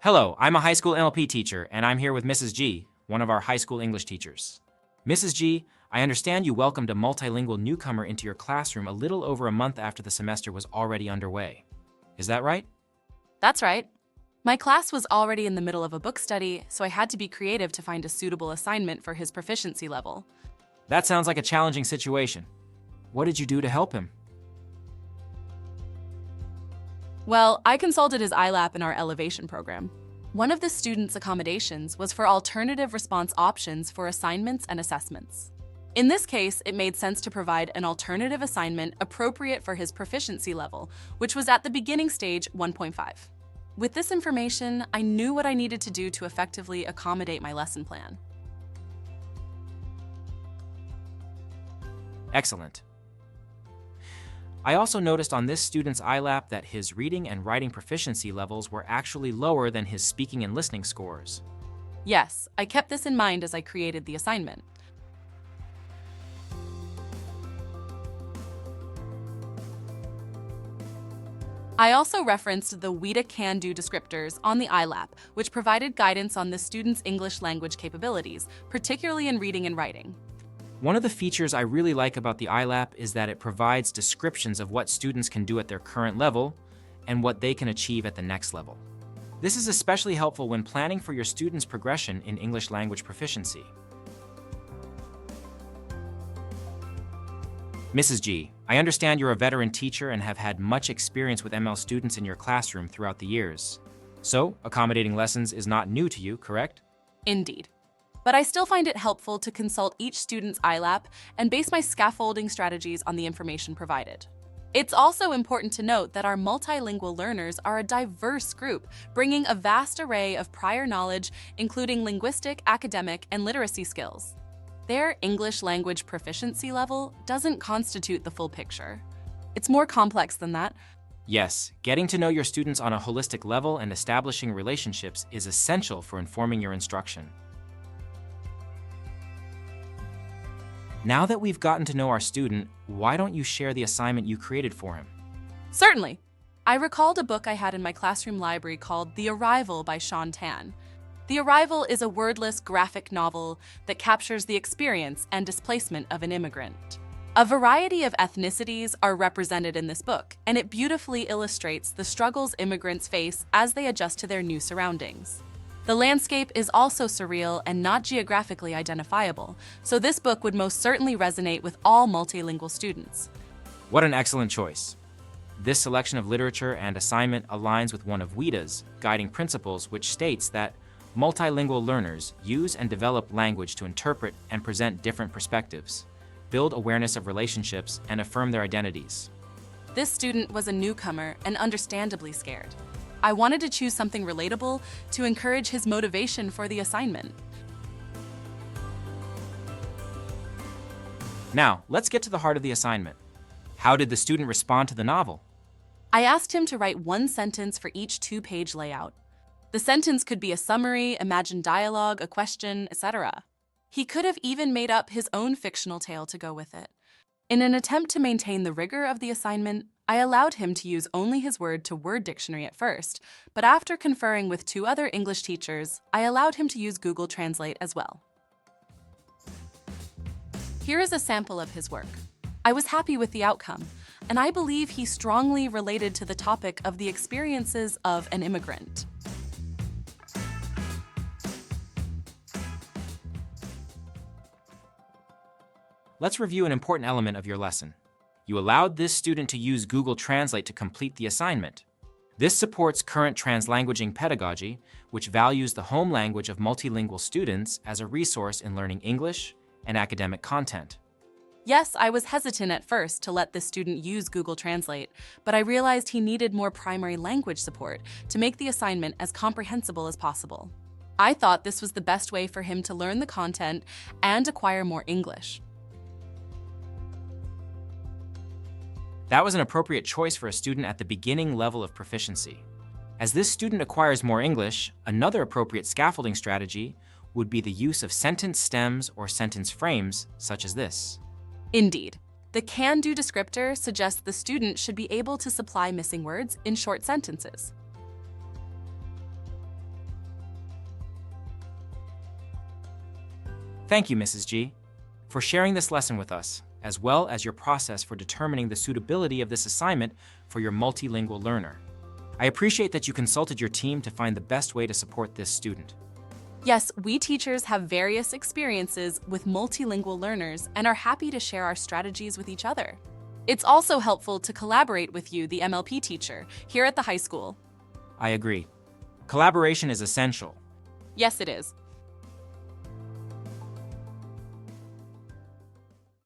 Hello, I'm a high school NLP teacher, and I'm here with Mrs. G, one of our high school English teachers. Mrs. G, I understand you welcomed a multilingual newcomer into your classroom a little over a month after the semester was already underway. Is that right? That's right. My class was already in the middle of a book study, so I had to be creative to find a suitable assignment for his proficiency level. That sounds like a challenging situation. What did you do to help him? Well, I consulted his ILAP in our elevation program. One of the students' accommodations was for alternative response options for assignments and assessments. In this case, it made sense to provide an alternative assignment appropriate for his proficiency level, which was at the beginning stage 1.5. With this information, I knew what I needed to do to effectively accommodate my lesson plan. Excellent. I also noticed on this student's ILAP that his reading and writing proficiency levels were actually lower than his speaking and listening scores. Yes, I kept this in mind as I created the assignment. I also referenced the WIDA can-do descriptors on the ILAP, which provided guidance on the student's English language capabilities, particularly in reading and writing. One of the features I really like about the ILAP is that it provides descriptions of what students can do at their current level and what they can achieve at the next level. This is especially helpful when planning for your students' progression in English language proficiency. Mrs. G, I understand you're a veteran teacher and have had much experience with ML students in your classroom throughout the years. So, accommodating lessons is not new to you, correct? Indeed. But I still find it helpful to consult each student's ILAP and base my scaffolding strategies on the information provided. It's also important to note that our multilingual learners are a diverse group, bringing a vast array of prior knowledge, including linguistic, academic, and literacy skills. Their English language proficiency level doesn't constitute the full picture. It's more complex than that. Yes, getting to know your students on a holistic level and establishing relationships is essential for informing your instruction. Now that we've gotten to know our student, why don't you share the assignment you created for him? Certainly. I recalled a book I had in my classroom library called The Arrival by Sean Tan. The Arrival is a wordless graphic novel that captures the experience and displacement of an immigrant. A variety of ethnicities are represented in this book, and it beautifully illustrates the struggles immigrants face as they adjust to their new surroundings. The landscape is also surreal and not geographically identifiable, so this book would most certainly resonate with all multilingual students. What an excellent choice. This selection of literature and assignment aligns with one of WIDA's guiding principles, which states that multilingual learners use and develop language to interpret and present different perspectives, build awareness of relationships, and affirm their identities. This student was a newcomer and understandably scared. I wanted to choose something relatable to encourage his motivation for the assignment. Now, let's get to the heart of the assignment. How did the student respond to the novel? I asked him to write one sentence for each two-page layout. The sentence could be a summary, imagined dialogue, a question, etc. He could have even made up his own fictional tale to go with it. In an attempt to maintain the rigor of the assignment, I allowed him to use only his word-to-word dictionary at first, but after conferring with 2 other English teachers, I allowed him to use Google Translate as well. Here is a sample of his work. I was happy with the outcome, and I believe he strongly related to the topic of the experiences of an immigrant. Let's review an important element of your lesson. You allowed this student to use Google Translate to complete the assignment. This supports current translanguaging pedagogy, which values the home language of multilingual students as a resource in learning English and academic content. Yes, I was hesitant at first to let this student use Google Translate, but I realized he needed more primary language support to make the assignment as comprehensible as possible. I thought this was the best way for him to learn the content and acquire more English. That was an appropriate choice for a student at the beginning level of proficiency. As this student acquires more English, another appropriate scaffolding strategy would be the use of sentence stems or sentence frames, such as this. Indeed. The can-do descriptor suggests the student should be able to supply missing words in short sentences. Thank you, Mrs. G, for sharing this lesson with us, as well as your process for determining the suitability of this assignment for your multilingual learner. I appreciate that you consulted your team to find the best way to support this student. Yes, we teachers have various experiences with multilingual learners and are happy to share our strategies with each other. It's also helpful to collaborate with you, the MLP teacher, here at the high school. I agree. Collaboration is essential. Yes, it is.